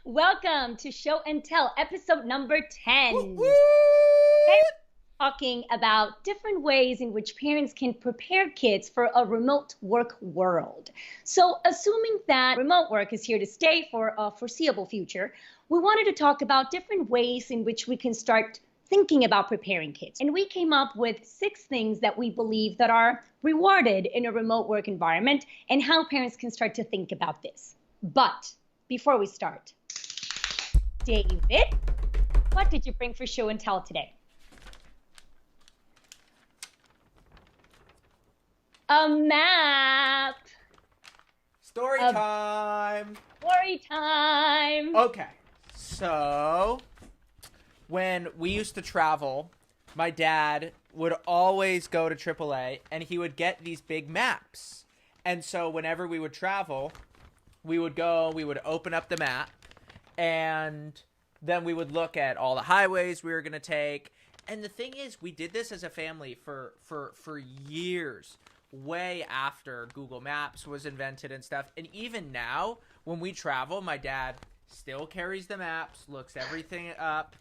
Welcome to Show and Tell, episode number 10. Woo, woo! Today we're talking about different ways in which parents can prepare kids for a remote work world. So, assuming that remote work is here to stay for a foreseeable future, we wanted to talk about different ways in which we can start thinking about preparing kids. And we came up with 6 things that we believe that are rewarded in a remote work environment and how parents can start to think about this. But before we start, David, what did you bring for show and tell today? A map. Story time. Story time. Okay, so when we used to travel, my dad would always go to AAA and he would get these big maps. And so whenever we would travel, we would open up the map, and then we would look at all the highways we were going to take. And the thing is, we did this as a family for years, way after Google Maps was invented and stuff. And even now, when we travel, my dad still carries the maps, looks everything up.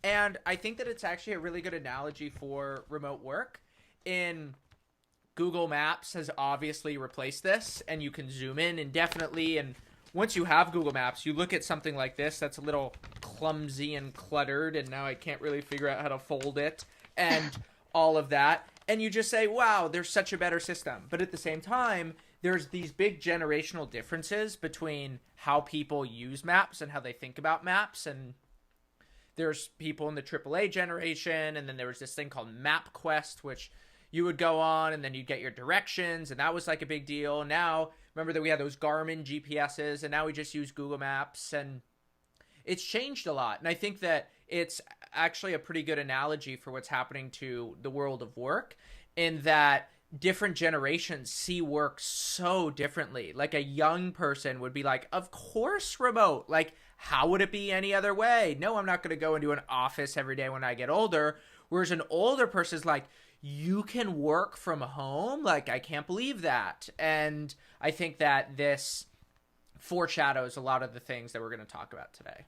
And I think that it's actually a really good analogy for remote work. In Google Maps has obviously replaced this, and you can zoom in indefinitely. And once you have Google Maps, you look at something like this that's a little clumsy and cluttered, and now I can't really figure out how to fold it and all of that. And you just say, wow, there's such a better system. But at the same time, there's these big generational differences between how people use maps and how they think about maps. And there's people in the AAA generation, and then there was this thing called MapQuest, which you would go on and then you'd get your directions, and that was like a big deal. Now, remember that we had those Garmin GPSs, and now we just use Google Maps, and it's changed a lot. And I think that it's actually a pretty good analogy for what's happening to the world of work, in that different generations see work so differently. Like a young person would be like, of course remote. Like, how would it be any other way? No, I'm not going to go into an office every day when I get older. Whereas an older person is like, you can work from home? Like, I can't believe that. And I think that this foreshadows a lot of the things that we're going to talk about today.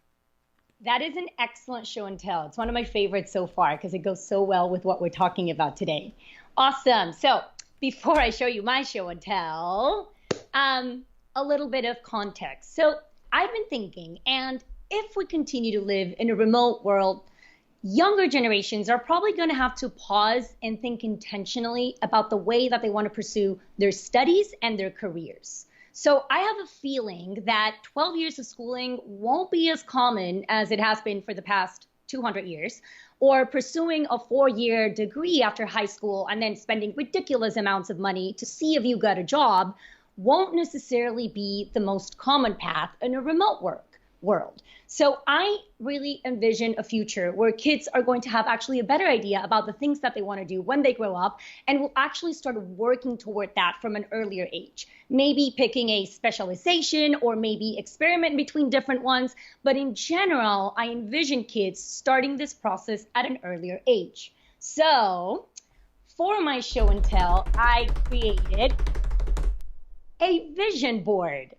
That is an excellent show and tell. It's one of my favorites so far because it goes so well with what we're talking about today. Awesome. So before I show you my show and tell, a little bit of context. So I've been thinking, and if we continue to live in a remote world, younger generations are probably going to have to pause and think intentionally about the way that they want to pursue their studies and their careers. So I have a feeling that 12 years of schooling won't be as common as it has been for the past 200 years, or pursuing a 4-year degree after high school and then spending ridiculous amounts of money to see if you got a job won't necessarily be the most common path in a remote work world. So I really envision a future where kids are going to have actually a better idea about the things that they want to do when they grow up, and will actually start working toward that from an earlier age. Maybe picking a specialization, or maybe experiment between different ones. But in general, I envision kids starting this process at an earlier age. So for my show and tell, I created a vision board.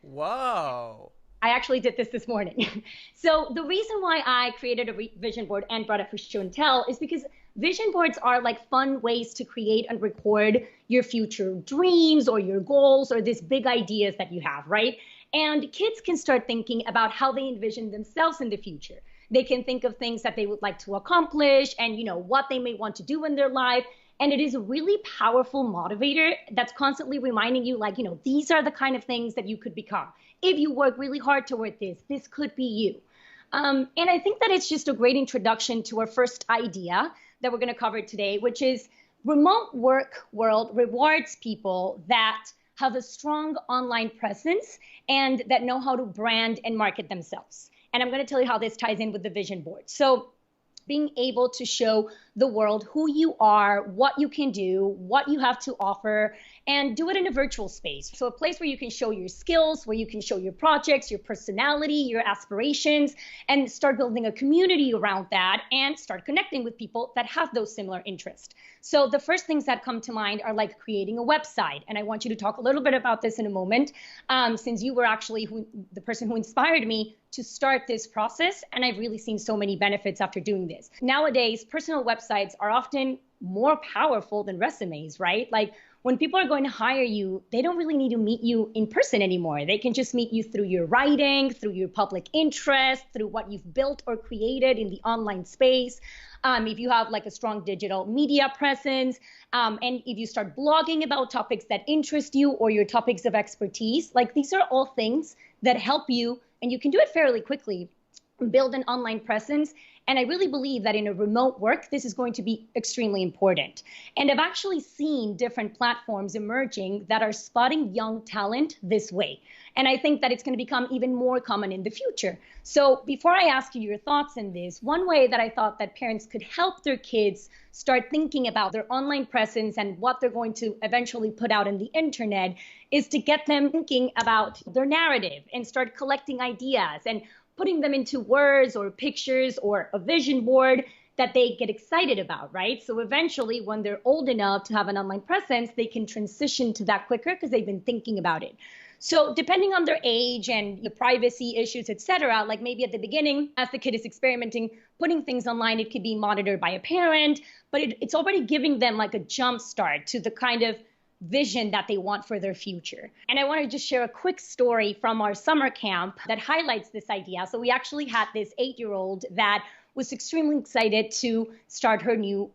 Whoa. I actually did this morning. So the reason why I created a vision board and brought it for show and tell is because vision boards are like fun ways to create and record your future dreams or your goals or these big ideas that you have, right? And kids can start thinking about how they envision themselves in the future. They can think of things that they would like to accomplish and, what they may want to do in their life. And it is a really powerful motivator that's constantly reminding you, like, these are the kind of things that you could become. If you work really hard toward this could be you. And I think that it's just a great introduction to our first idea that we're going to cover today, which is remote work world rewards people that have a strong online presence and that know how to brand and market themselves. And I'm going to tell you how this ties in with the vision board. So being able to show the world who you are, what you can do, what you have to offer, and do it in a virtual space. So a place where you can show your skills, where you can show your projects, your personality, your aspirations, and start building a community around that and start connecting with people that have those similar interests. So the first things that come to mind are like creating a website. And I want you to talk a little bit about this in a moment, since you were actually the person who inspired me to start this process. And I've really seen so many benefits after doing this. Nowadays, personal websites are often more powerful than resumes, right? Like when people are going to hire you, they don't really need to meet you in person anymore. They can just meet you through your writing, through your public interest, through what you've built or created in the online space. If you have like a strong digital media presence, and if you start blogging about topics that interest you or your topics of expertise, like these are all things that help you, and you can do it fairly quickly, build an online presence. And I really believe that in a remote work, this is going to be extremely important. And I've actually seen different platforms emerging that are spotting young talent this way. And I think that it's going to become even more common in the future. So before I ask you your thoughts on this, one way that I thought that parents could help their kids start thinking about their online presence and what they're going to eventually put out on the internet is to get them thinking about their narrative and start collecting ideas and putting them into words or pictures or a vision board that they get excited about, right? So eventually, when they're old enough to have an online presence, they can transition to that quicker because they've been thinking about it. So depending on their age and the privacy issues, et cetera, like maybe at the beginning, as the kid is experimenting, putting things online, it could be monitored by a parent, but it's already giving them like a jump start to the kind of vision that they want for their future. And I want to just share a quick story from our summer camp that highlights this idea. So we actually had this 8-year-old that was extremely excited to start her new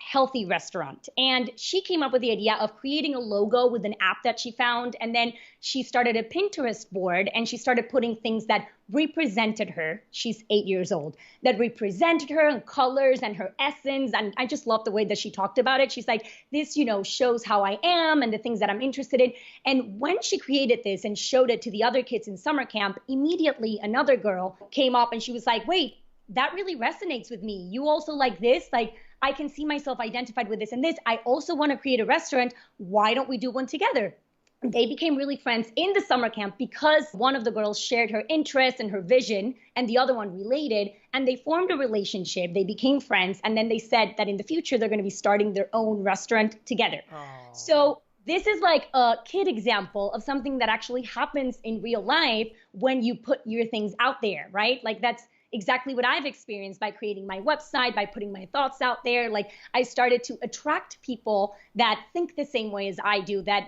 healthy restaurant. And she came up with the idea of creating a logo with an app that she found. And then she started a Pinterest board and she started putting things that represented her. She's 8 years old, that represented her and colors and her essence. And I just love the way that she talked about it. She's like, this, shows how I am and the things that I'm interested in. And when she created this and showed it to the other kids in summer camp, immediately another girl came up and she was like, wait, that really resonates with me. You also like this? Like, I can see myself identified with this and this. I also want to create a restaurant. Why don't we do one together? They became really friends in the summer camp because one of the girls shared her interests and her vision and the other one related, and they formed a relationship. They became friends, and then they said that in the future they're going to be starting their own restaurant together. Aww. So this is like a kid example of something that actually happens in real life when you put your things out there, right? Like that's exactly what I've experienced by creating my website, by putting my thoughts out there. Like I started to attract people that think the same way as I do, that,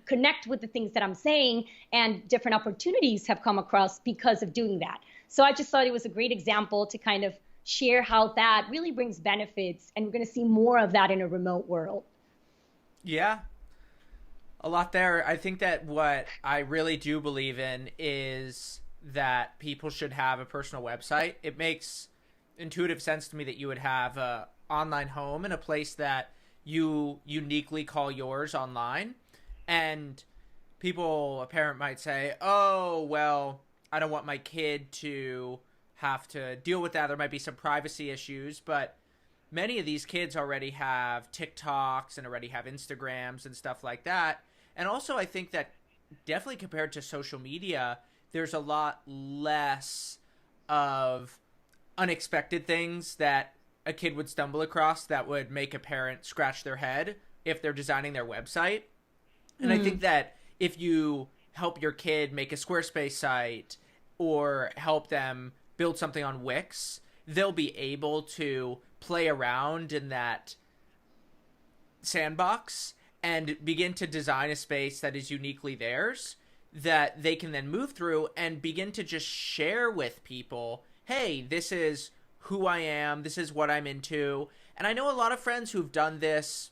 connect with the things that I'm saying, and different opportunities have come across because of doing that. So I just thought it was a great example to kind of share how that really brings benefits. And we're going to see more of that in a remote world. Yeah, a lot there. I think that what I really do believe in is that people should have a personal website. It makes intuitive sense to me that you would have a online home and a place that you uniquely call yours online. And a parent might say, oh, well, I don't want my kid to have to deal with that. There might be some privacy issues, but many of these kids already have TikToks and already have Instagrams and stuff like that. And also I think that definitely compared to social media, there's a lot less of unexpected things that a kid would stumble across that would make a parent scratch their head if they're designing their website. And I think that if you help your kid make a Squarespace site or help them build something on Wix, they'll be able to play around in that sandbox and begin to design a space that is uniquely theirs, that they can then move through and begin to just share with people, hey, this is who I am, this is what I'm into. And I know a lot of friends who've done this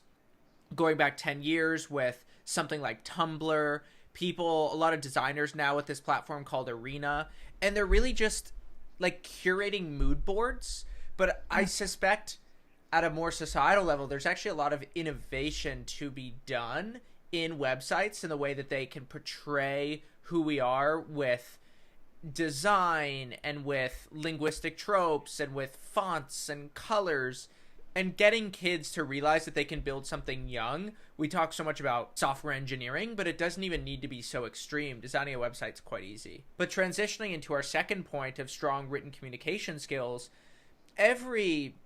going back 10 years with something like Tumblr, a lot of designers now with this platform called Arena, and they're really just like curating mood boards. But I suspect at a more societal level, there's actually a lot of innovation to be done in websites in the way that they can portray who we are with design and with linguistic tropes and with fonts and colors. And getting kids to realize that they can build something young. We talk so much about software engineering, but it doesn't even need to be so extreme. Designing a website's quite easy. But transitioning into our second point of strong written communication skills, every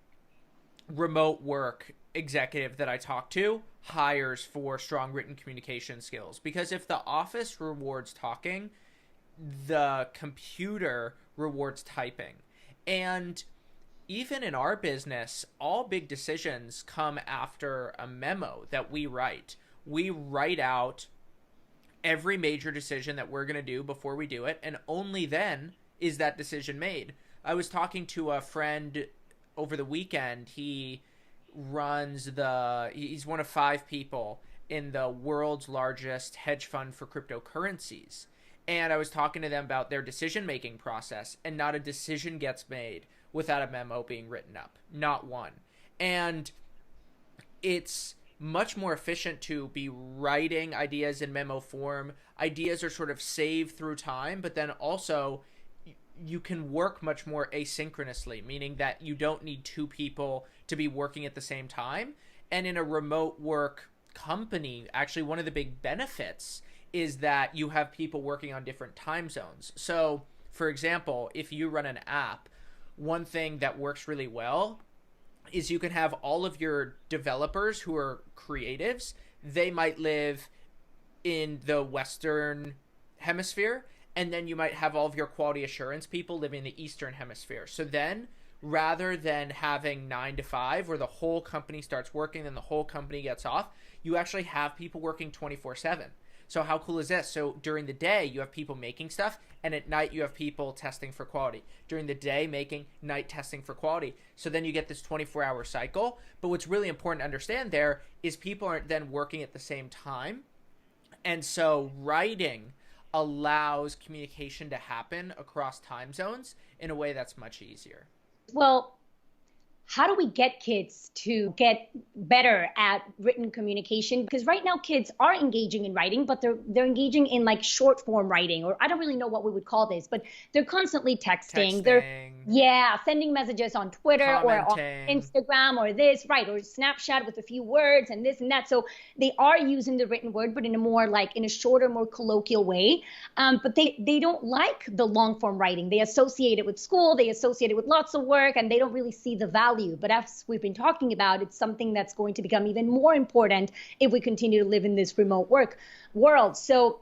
remote work executive that I talk to hires for strong written communication skills, because if the office rewards talking, the computer rewards typing. And even in our business, all big decisions come after a memo that we write. We write out every major decision that we're going to do before we do it, and only then is that decision made. I was talking to a friend over the weekend. He's one of 5 people in the world's largest hedge fund for cryptocurrencies. And I was talking to them about their decision-making process, and not a decision gets made without a memo being written up. Not one. And it's much more efficient to be writing ideas in memo form. Ideas are sort of saved through time, but then also you can work much more asynchronously, meaning that you don't need 2 people to be working at the same time. And in a remote work company, actually one of the big benefits is that you have people working on different time zones. So, for example, if you run an app, one thing that works really well is you can have all of your developers who are creatives. They might live in the Western hemisphere, and then you might have all of your quality assurance people living in the Eastern hemisphere. So then, rather than having 9 to 5 where the whole company starts working and the whole company gets off, you actually have people working 24/7. So how cool is this? So during the day, you have people making stuff, and at night you have people testing for quality. During the day, making, night testing for quality. So then you get this 24-hour cycle. But what's really important to understand there is people aren't then working at the same time. And so writing allows communication to happen across time zones in a way that's much easier. Well, how do we get kids to get better at written communication? Because right now kids are engaging in writing, but they're engaging in like short form writing, or I don't really know what we would call this, but they're constantly texting. They're sending messages on Twitter commenting, or on Instagram or this, right, or Snapchat with a few words and this and that. So they are using the written word, but in a more like in a shorter, more colloquial way. But they don't like the long form writing. They associate it with school, they associate it with lots of work, and they don't really see the value. But as we've been talking about, it's something that's going to become even more important if we continue to live in this remote work world. So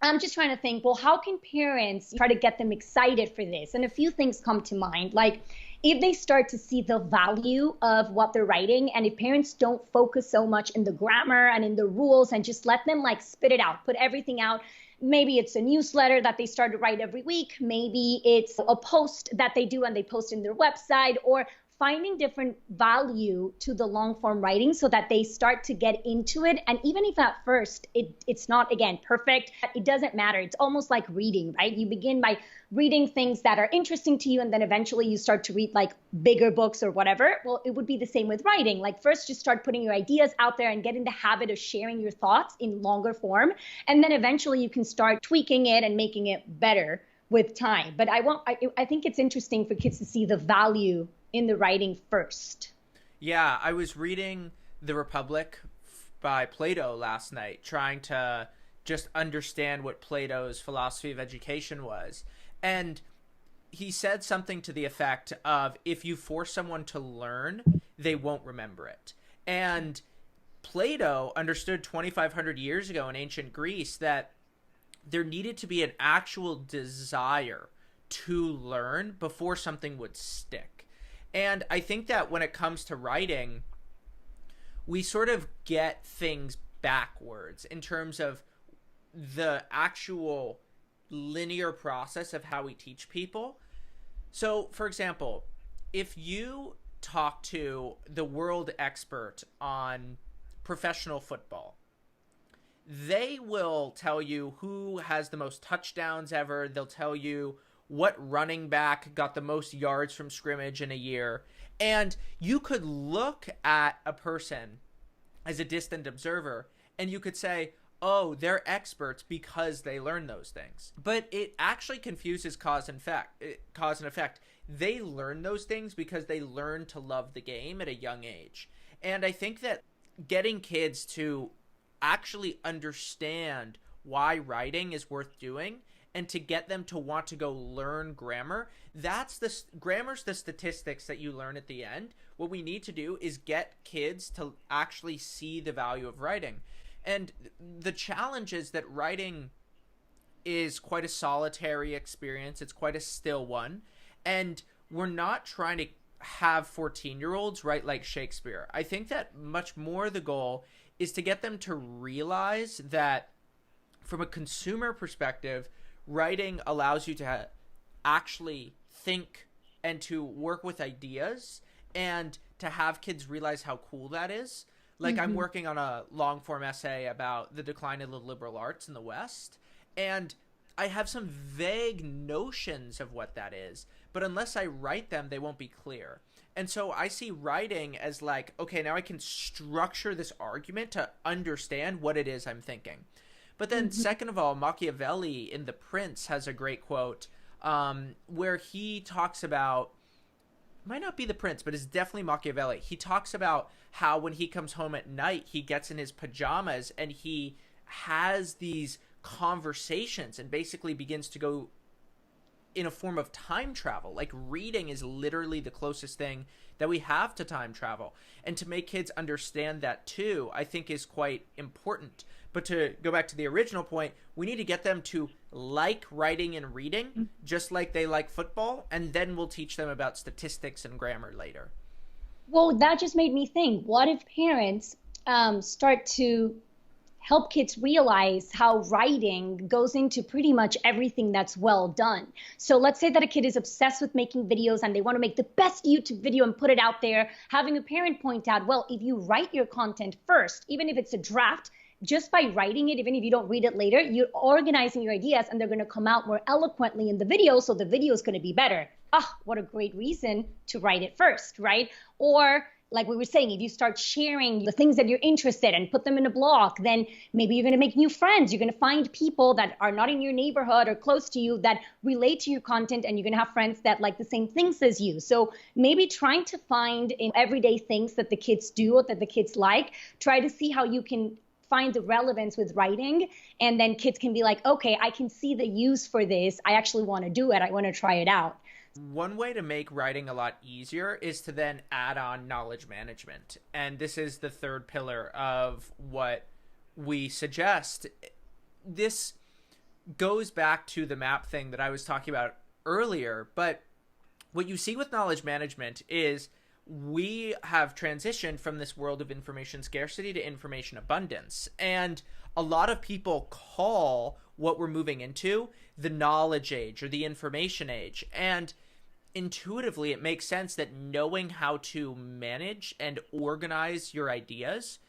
I'm just trying to think, well, how can parents try to get them excited for this? And a few things come to mind, like if they start to see the value of what they're writing, and if parents don't focus so much in the grammar and in the rules and just let them like spit it out, put everything out. Maybe it's a newsletter that they start to write every week. Maybe it's a post that they do and they post in their website, or finding different value to the long form writing so that they start to get into it. And even if at first it's not, again, perfect, it doesn't matter. It's almost like reading, right? You begin by reading things that are interesting to you, and then eventually you start to read like bigger books or whatever. Well, it would be the same with writing. Like first just start putting your ideas out there and get in the habit of sharing your thoughts in longer form. And then eventually you can start tweaking it and making it better with time. But I think it's interesting for kids to see the value in the writing first. Yeah, I was reading The Republic by Plato last night, trying to just understand what Plato's philosophy of education was. And he said something to the effect of, if you force someone to learn, they won't remember it. And Plato understood 2,500 years ago in ancient Greece that there needed to be an actual desire to learn before something would stick. And I think that when it comes to writing, we sort of get things backwards in terms of the actual linear process of how we teach people. So, for example, if you talk to the world expert on professional football, they will tell you who has the most touchdowns ever. They'll tell you what running back got the most yards from scrimmage in a year. And you could look at a person as a distant observer and you could say, oh, they're experts because they learn those things. But it actually confuses cause and effect. they learn those things because they learn to love the game at a young age. And I think that getting kids to actually understand why writing is worth doing and to get them to want to go learn grammar, grammar's the statistics that you learn at the end. What we need to do is get kids to actually see the value of writing. And the challenge is that writing is quite a solitary experience. It's quite a still one. And we're not trying to have 14-year-olds write like Shakespeare. I think that much more the goal is to get them to realize that from a consumer perspective, writing allows you to actually think and to work with ideas and to have kids realize how cool that is. Like I'm working on a long form essay about the decline of the liberal arts in the West, and I have some vague notions of what that is, but unless I write them, they won't be clear. And so I see writing as like, okay, now I can structure this argument to understand what it is I'm thinking. But then second of all, Machiavelli in The Prince has a great quote where he talks about, might not be The Prince, but it's definitely Machiavelli. He talks about how when he comes home at night, he gets in his pajamas and he has these conversations and basically begins to go in a form of time travel. Like reading is literally the closest thing that we have to time travel. And to make kids understand that too, I think is quite important. But to go back to the original point, we need to get them to like writing and reading, just like they like football, and then we'll teach them about statistics and grammar later. Well, that just made me think, what if parents start to help kids realize how writing goes into pretty much everything that's well done. So let's say that a kid is obsessed with making videos and they want to make the best YouTube video and put it out there. Having a parent point out, well, if you write your content first, even if it's a draft, just by writing it, even if you don't read it later, you're organizing your ideas and they're going to come out more eloquently in the video. So the video is going to be better. Ah, what a great reason to write it first, right? Or like we were saying, if you start sharing the things that you're interested in, put them in a blog, then maybe you're going to make new friends. You're going to find people that are not in your neighborhood or close to you that relate to your content, and you're going to have friends that like the same things as you. So maybe trying to find in everyday things that the kids do or that the kids like, try to see how you can find the relevance with writing, and then kids can be like, okay, I can see the use for this. I actually want to do it. I want to try it out. One way to make writing a lot easier is to then add on knowledge management. And this is the third pillar of what we suggest. This goes back to the map thing that I was talking about earlier. But what you see with knowledge management is we have transitioned from this world of information scarcity to information abundance. And a lot of people call what we're moving into the knowledge age or the information age. And intuitively, it makes sense that knowing how to manage and organize your ideas,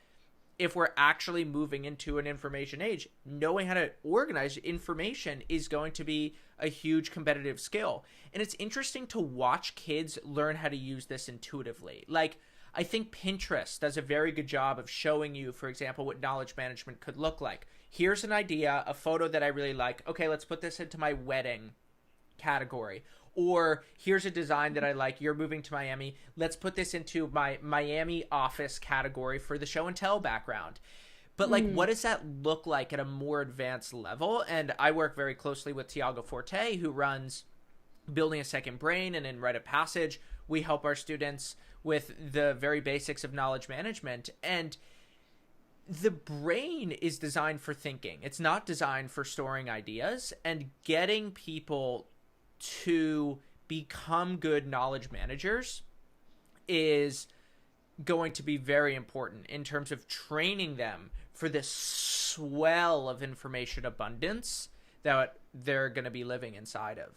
if we're actually moving into an information age, knowing how to organize information is going to be a huge competitive skill. And it's interesting to watch kids learn how to use this intuitively. Like, I think Pinterest does a very good job of showing you, for example, what knowledge management could look like. Here's an idea, a photo that I really like. Okay, let's put this into my wedding category. Or here's a design that I like. You're moving to Miami. Let's put this into my Miami office category for the show and tell background. But like, what does that look like at a more advanced level? And I work very closely with Tiago Forte, who runs Building a Second Brain, and in Rite of Passage, we help our students with the very basics of knowledge management. And the brain is designed for thinking. It's not designed for storing ideas, and getting people to become good knowledge managers is going to be very important in terms of training them for this swell of information abundance that they're going to be living inside of.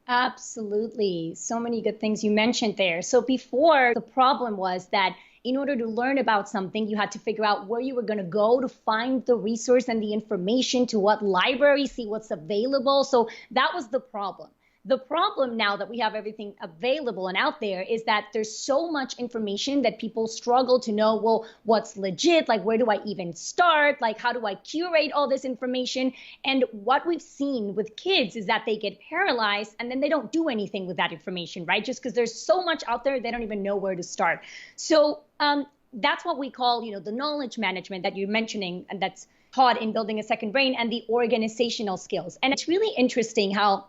Absolutely. So many good things you mentioned there. So before, the problem was that in order to learn about something, you had to figure out where you were going to go to find the resource and the information, to what library, see what's available. So that was the problem. The problem now that we have everything available and out there is that there's so much information that people struggle to know, well, what's legit? Like, where do I even start? Like, how do I curate all this information? And what we've seen with kids is that they get paralyzed and then they don't do anything with that information, right? Just because there's so much out there, they don't even know where to start. So that's what we call, the knowledge management that you're mentioning, and that's taught in Building a Second Brain, and the organizational skills. And it's really interesting how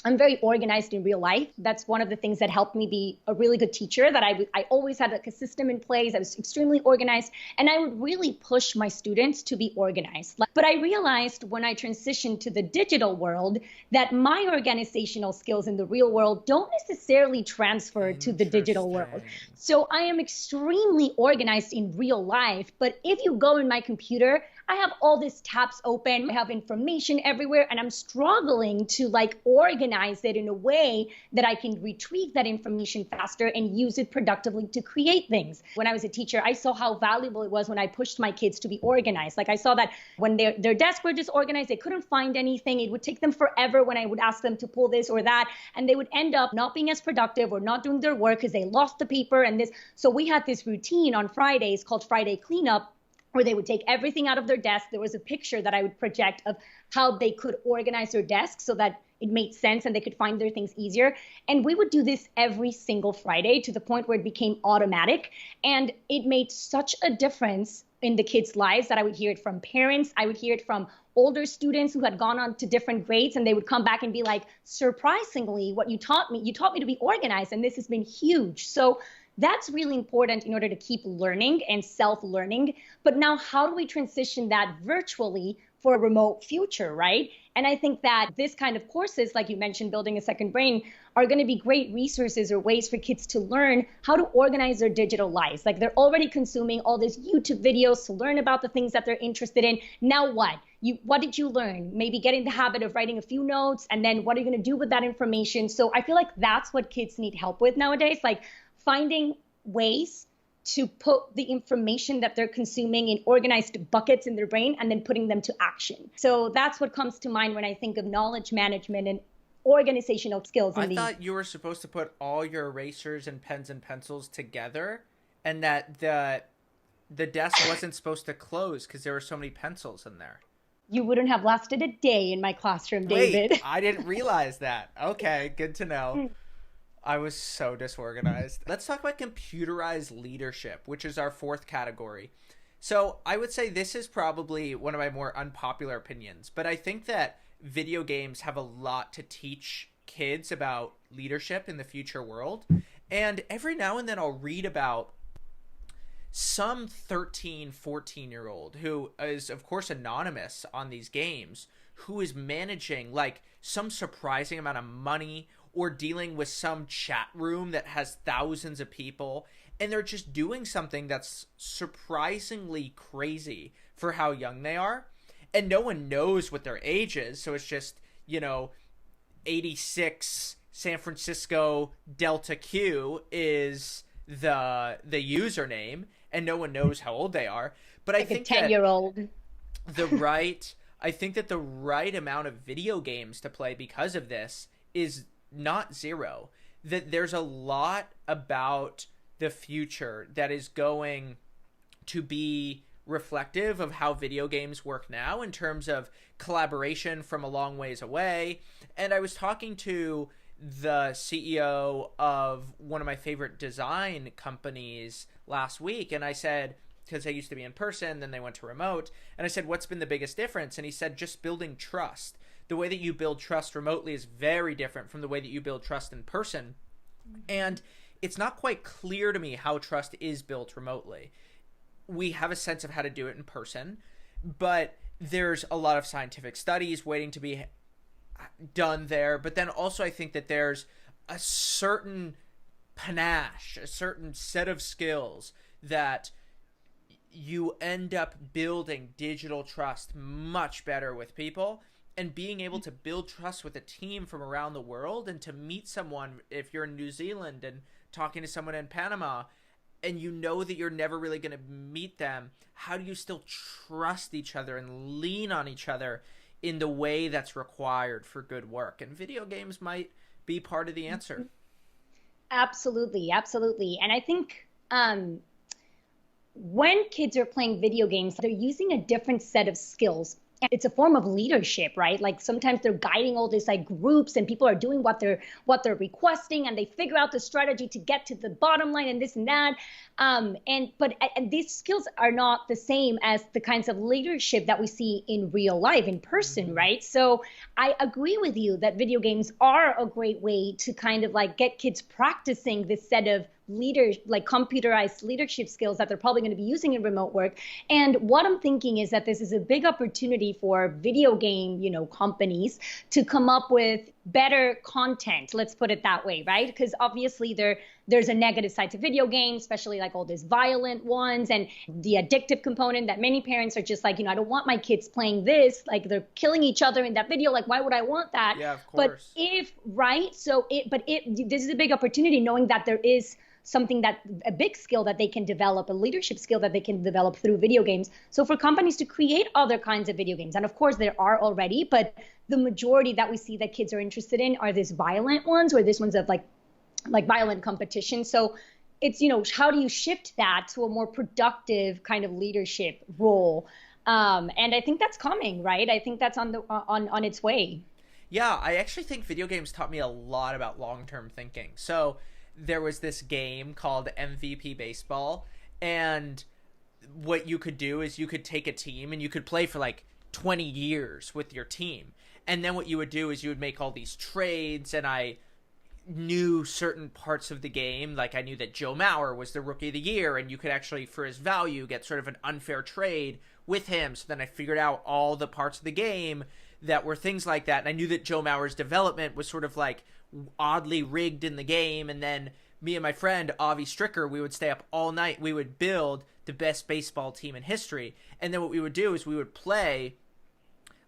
I'm very organized in real life. That's one of the things that helped me be a really good teacher, that I always had like a system in place. I was extremely organized, and I would really push my students to be organized. But I realized when I transitioned to the digital world that my organizational skills in the real world don't necessarily transfer to the digital world. So I am extremely organized in real life, but if you go in my computer, I have all these tabs open, I have information everywhere, and I'm struggling to like organize it in a way that I can retrieve that information faster and use it productively to create things. When I was a teacher, I saw how valuable it was when I pushed my kids to be organized. Like I saw that when their desks were disorganized, they couldn't find anything. It would take them forever when I would ask them to pull this or that, and they would end up not being as productive or not doing their work because they lost the paper and this. So we had this routine on Fridays called Friday Cleanup, where they would take everything out of their desk. There was a picture that I would project of how they could organize their desk so that it made sense and they could find their things easier. And we would do this every single Friday to the point where it became automatic. And it made such a difference in the kids' lives that I would hear it from parents. I would hear it from older students who had gone on to different grades, and they would come back and be like, surprisingly, what you taught me to be organized, and this has been huge. So that's really important in order to keep learning and self-learning. But now how do we transition that virtually for a remote future, right? And I think that this kind of courses, like you mentioned, Building a Second Brain, are going to be great resources or ways for kids to learn how to organize their digital lives. Like they're already consuming all these YouTube videos to learn about the things that they're interested in. Now what? What did you learn? Maybe get in the habit of writing a few notes, and then what are you going to do with that information? So I feel like that's what kids need help with nowadays. Like finding ways to put the information that they're consuming in organized buckets in their brain and then putting them to action. So that's what comes to mind when I think of knowledge management and organizational skills. I thought you were supposed to put all your erasers and pens and pencils together, and that the desk wasn't supposed to close because there were so many pencils in there. You wouldn't have lasted a day in my classroom, David. Wait, I didn't realize that. Okay, good to know. I was so disorganized. Let's talk about computerized leadership, which is our fourth category. So I would say this is probably one of my more unpopular opinions, but I think that video games have a lot to teach kids about leadership in the future world. And every now and then I'll read about some 13, 14-year-old who is, of course, anonymous on these games, who is managing like some surprising amount of money or dealing with some chat room that has thousands of people, and they're just doing something that's surprisingly crazy for how young they are, and no one knows what their age is, so it's just, 86 San Francisco Delta Q is the username, and no one knows how old they are. But like I think a 10-year-old. I think that the right amount of video games to play because of this is not zero. That there's a lot about the future that is going to be reflective of how video games work now in terms of collaboration from a long ways away. And I was talking to the CEO of one of my favorite design companies last week, and I said, because they used to be in person, then they went to remote, and I said, what's been the biggest difference? And he said, just building trust. The way that you build trust remotely is very different from the way that you build trust in person. And it's not quite clear to me how trust is built remotely. We have a sense of how to do it in person, but there's a lot of scientific studies waiting to be done there. But then also I think that there's a certain panache, a certain set of skills that you end up building digital trust much better with people. And being able to build trust with a team from around the world, and to meet someone, if you're in New Zealand and talking to someone in Panama, and you know that you're never really going to meet them, how do you still trust each other and lean on each other in the way that's required for good work? And video games might be part of the answer. Absolutely, absolutely. And I think when kids are playing video games, they're using a different set of skills. It's a form of leadership, right? Like sometimes they're guiding all these like groups and people are doing what they're requesting and they figure out the strategy to get to the bottom line and this and that. And these skills are not the same as the kinds of leadership that we see in real life, in person, right? So I agree with you that video games are a great way to kind of like get kids practicing this set of leaders, like computerized leadership skills that they're probably going to be using in remote work. And what I'm thinking is that this is a big opportunity for video game, companies to come up with better content. Let's put it that way, right? Because obviously there's a negative side to video games, especially like all these violent ones and the addictive component that many parents are just like, I don't want my kids playing this. Like they're killing each other in that video. Like, why would I want that? Yeah, of But course. this is a big opportunity knowing that there is something a big skill that they can develop, a leadership skill that they can develop through video games. So for companies to create other kinds of video games, and of course there are already, but the majority that we see that kids are interested in are these violent ones or these ones of like violent competition. So it's, how do you shift that to a more productive kind of leadership role? And I think that's coming, right? I think that's on its way. Yeah, I actually think video games taught me a lot about long-term thinking. So there was this game called MVP Baseball, and what you could do is you could take a team and you could play for like 20 years with your team. And then what you would do is you would make all these trades, and I knew certain parts of the game. Like I knew that Joe Mauer was the rookie of the year, and you could actually, for his value, get sort of an unfair trade with him. So then I figured out all the parts of the game that were things like that. And I knew that Joe Mauer's development was sort of like oddly rigged in the game. And then me and my friend Avi Stricker, we would stay up all night. We would build the best baseball team in history. And then what we would do is we would play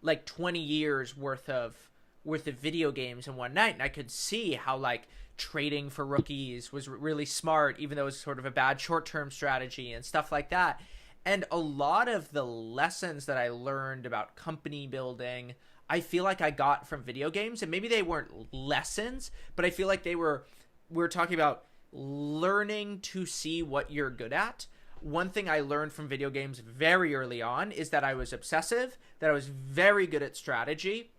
like 20 years worth of video games in one night. And I could see how like trading for rookies was really smart, even though it was sort of a bad short-term strategy and stuff like that. And a lot of the lessons that I learned about company building, I feel like I got from video games. And maybe they weren't lessons, but I feel like we were talking about learning to see what you're good at. One thing I learned from video games very early on is that I was obsessive, that I was very good at strategy,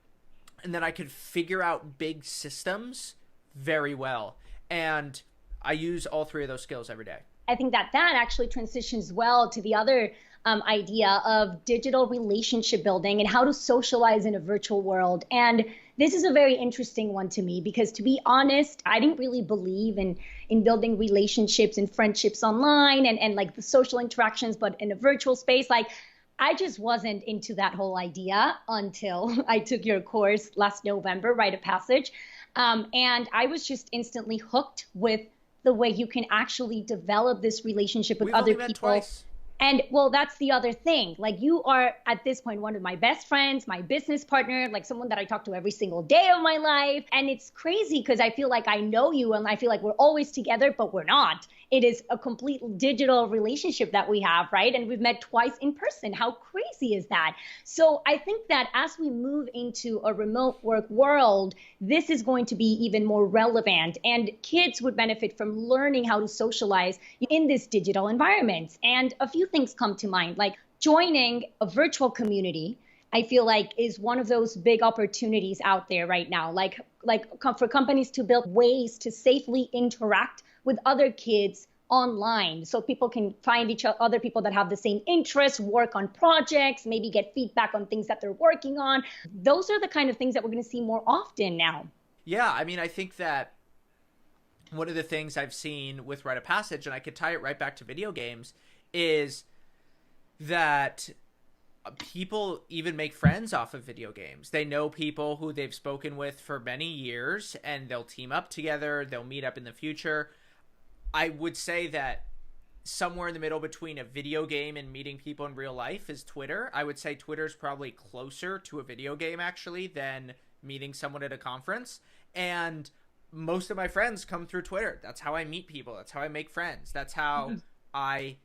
and that I could figure out big systems very well. And I use all three of those skills every day. I think that actually transitions well to the other idea of digital relationship building and how to socialize in a virtual world. And this is a very interesting one to me because, to be honest, I didn't really believe in building relationships and friendships online and like the social interactions, but in a virtual space. Like, I just wasn't into that whole idea until I took your course last November, Rite of Passage. And I was just instantly hooked with the way you can actually develop this relationship with other people. Twice. And well, that's the other thing. Like, you are at this point one of my best friends, my business partner, like someone that I talk to every single day of my life. And it's crazy because I feel like I know you and I feel like we're always together, but we're not. It is a complete digital relationship that we have, right? And we've met twice in person. How crazy is that? So I think that as we move into a remote work world, this is going to be even more relevant, and kids would benefit from learning how to socialize in this digital environment. And a few things come to mind, like joining a virtual community. I feel like is one of those big opportunities out there right now, like for companies to build ways to safely interact with other kids online, so people can find other people that have the same interests, work on projects, maybe get feedback on things that they're working on. Those are the kind of things that we're going to see more often now. Yeah, I mean, I think that one of the things I've seen with Rite of Passage, and I could tie it right back to video games, is that people even make friends off of video games. They know people who they've spoken with for many years, and they'll team up together, they'll meet up in the future. I would say that somewhere in the middle between a video game and meeting people in real life is Twitter. I would say Twitter's probably closer to a video game, actually, than meeting someone at a conference. And most of my friends come through Twitter. That's how I meet people. That's how I make friends. That's how I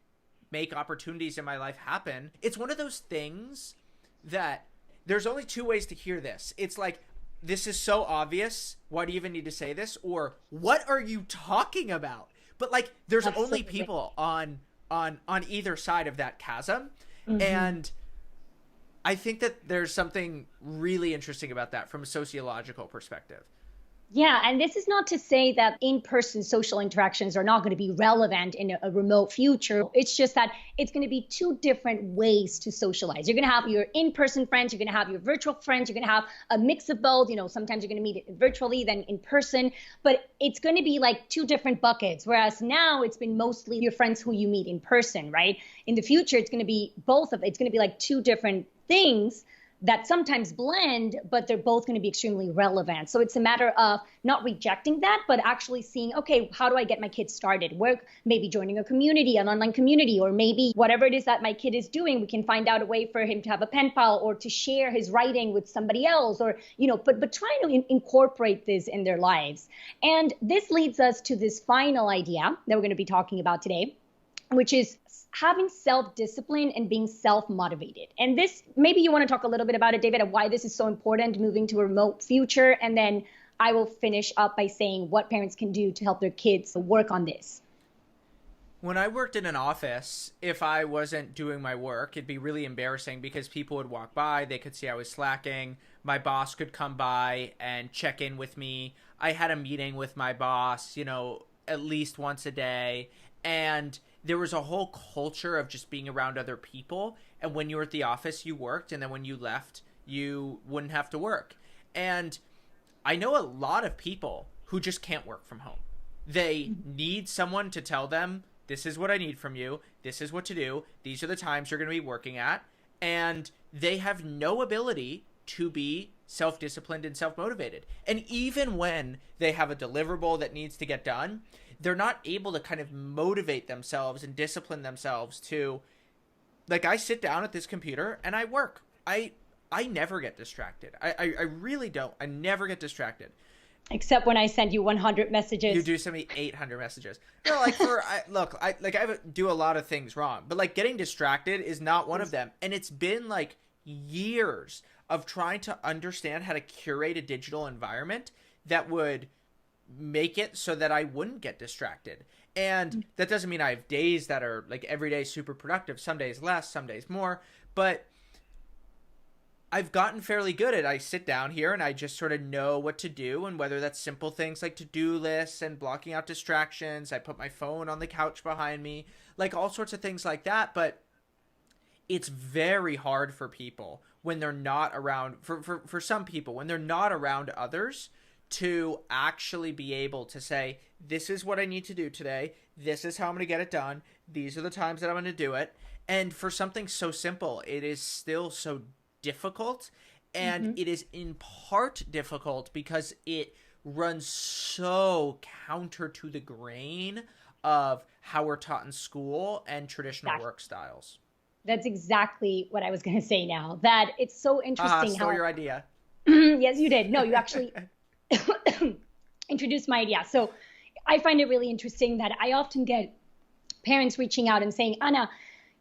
make opportunities in my life happen. It's one of those things that there's only two ways to hear this. It's like, this is so obvious. Why do you even need to say this? Or what are you talking about? But like, there's Absolutely. only people on either side of that chasm. Mm-hmm. And I think that there's something really interesting about that from a sociological perspective. Yeah, and this is not to say that in-person social interactions are not going to be relevant in a remote future. It's just that it's going to be two different ways to socialize. You're going to have your in-person friends, you're going to have your virtual friends, you're going to have a mix of both. You know, sometimes you're going to meet virtually, then in person, but it's going to be like two different buckets. Whereas now it's been mostly your friends who you meet in person, right? In the future, it's going to be both of it. It's going to be like two different things that sometimes blend, but they're both going to be extremely relevant. So it's a matter of not rejecting that, but actually seeing, okay, how do I get my kids started? Maybe joining a community, an online community, or maybe whatever it is that my kid is doing, we can find out a way for him to have a pen pal or to share his writing with somebody else, or, you know, but trying to incorporate this in their lives. And this leads us to this final idea that we're going to be talking about today, which is having self-discipline and being self-motivated. And this, maybe you want to talk a little bit about it, David, of why this is so important moving to a remote future. And then I will finish up by saying what parents can do to help their kids work on this. When I worked in an office, if I wasn't doing my work, it'd be really embarrassing because people would walk by, they could see I was slacking. My boss could come by and check in with me. I had a meeting with my boss, you know, at least once a day. And there was a whole culture of just being around other people. And when you were at the office, you worked. And then when you left, you wouldn't have to work. And I know a lot of people who just can't work from home. They need someone to tell them, this is what I need from you. This is what to do. These are the times you're going to be working at. And they have no ability to be self-disciplined and self-motivated. And even when they have a deliverable that needs to get done, they're not able to kind of motivate themselves and discipline themselves to, like, I sit down at this computer and I work. I never get distracted. I really don't. I never get distracted. Except when I send you 100 messages. You do send me 800 messages. No, like I do a lot of things wrong, but like getting distracted is not one of them. And it's been like years of trying to understand how to curate a digital environment that would make it so that I wouldn't get distracted. And that doesn't mean I have days that are like every day super productive, some days less, some days more, but I've gotten fairly good at, I sit down here and I just sort of know what to do, and whether that's simple things like to-do lists and blocking out distractions, I put my phone on the couch behind me, like all sorts of things like that. But it's very hard for people when they're not around, for some people, when they're not around others, to actually be able to say, this is what I need to do today. This is how I'm going to get it done. These are the times that I'm going to do it. And for something so simple, it is still so difficult. And it is in part difficult because it runs so counter to the grain of how we're taught in school and traditional work styles. That's exactly what I was going to say now, that it's so interesting. Stole your idea. Yes, you did. No, you actually introduced my idea. So I find it really interesting that I often get parents reaching out and saying, Anna,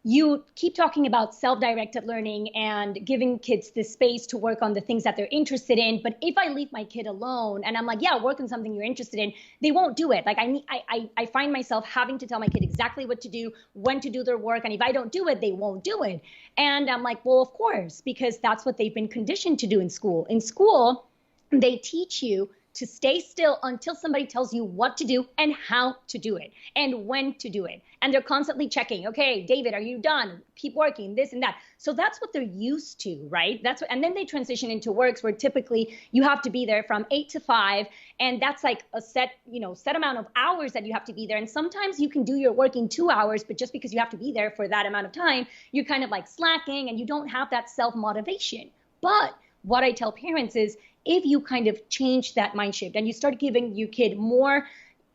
you keep talking about self-directed learning and giving kids the space to work on the things that they're interested in. But if I leave my kid alone and I'm like, yeah, work on something you're interested in, they won't do it. Like I find myself having to tell my kid exactly what to do, when to do their work. And if I don't do it, they won't do it. And I'm like, well, of course, because that's what they've been conditioned to do in school. In school, they teach you to stay still until somebody tells you what to do and how to do it and when to do it. And they're constantly checking, okay, David, are you done? Keep working, this and that. So that's what they're used to, right? And then they transition into works where typically you have to be there from 8 to 5. And that's like a set amount of hours that you have to be there. And sometimes you can do your work in 2 hours, but just because you have to be there for that amount of time, you're kind of like slacking and you don't have that self-motivation. But what I tell parents is, if you kind of change that mind shift and you start giving your kid more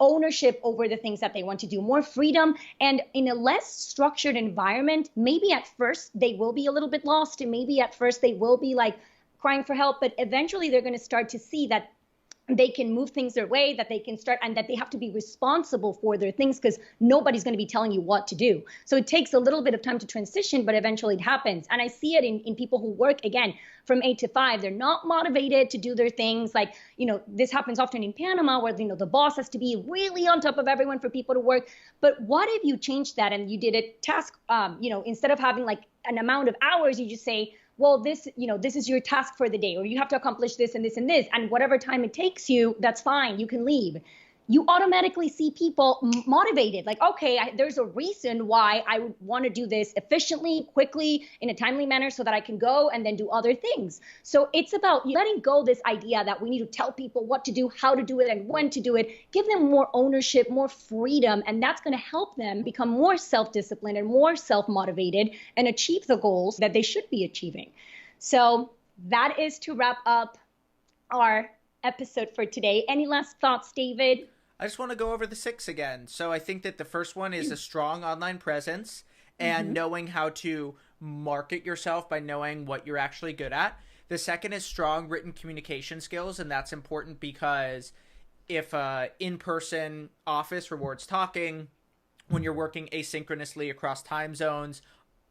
ownership over the things that they want to do, more freedom, and in a less structured environment, maybe at first they will be a little bit lost, and maybe at first they will be like crying for help, but eventually they're going to start to see that they can move things their way, that they can start, and that they have to be responsible for their things because nobody's going to be telling you what to do. So it takes a little bit of time to transition, but eventually it happens. And I see it in people who work, again, from 8 to 5. They're not motivated to do their things. Like, this happens often in Panama where, the boss has to be really on top of everyone for people to work. But what if you changed that and you did a task, instead of having like an amount of hours, you just say, well, this is your task for the day, or you have to accomplish this and this and this, and whatever time it takes you, that's fine, you can leave. You automatically see people motivated, like, okay, there's a reason why I would want to do this efficiently, quickly, in a timely manner so that I can go and then do other things. So it's about letting go this idea that we need to tell people what to do, how to do it, and when to do it. Give them more ownership, more freedom, and that's going to help them become more self-disciplined and more self-motivated and achieve the goals that they should be achieving. So that is to wrap up our episode for today. Any last thoughts, David? I just want to go over the 6 again. So I think that the first one is a strong online presence and knowing how to market yourself by knowing what you're actually good at. The second is strong written communication skills, and that's important because if in-person office rewards talking, when you're working asynchronously across time zones,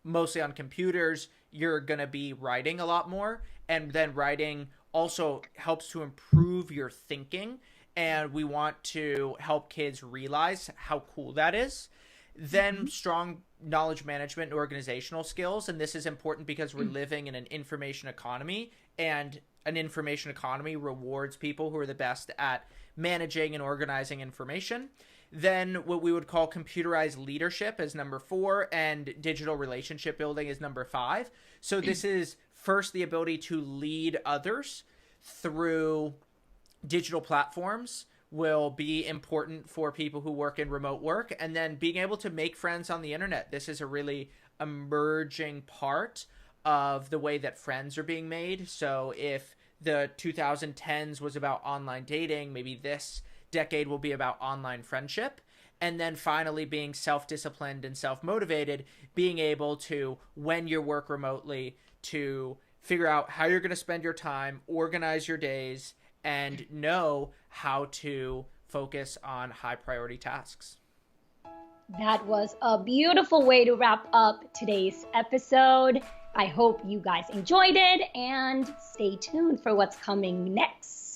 mostly on computers, you're going to be writing a lot more, and then writing also helps to improve your thinking, and we want to help kids realize how cool that is. Then strong knowledge management and organizational skills, and this is important because we're living in an information economy, and an information economy rewards people who are the best at managing and organizing information. Then what we would call computerized leadership is number 4, and digital relationship building is number 5. So this is first the ability to lead others through digital platforms will be important for people who work in remote work, and then being able to make friends on the internet. This is a really emerging part of the way that friends are being made. So if the 2010s was about online dating, maybe this decade will be about online friendship. And then finally being self-disciplined and self-motivated, being able to, when you work remotely, to figure out how you're going to spend your time, organize your days, and know how to focus on high priority tasks. That was a beautiful way to wrap up today's episode. I hope you guys enjoyed it, and stay tuned for what's coming next.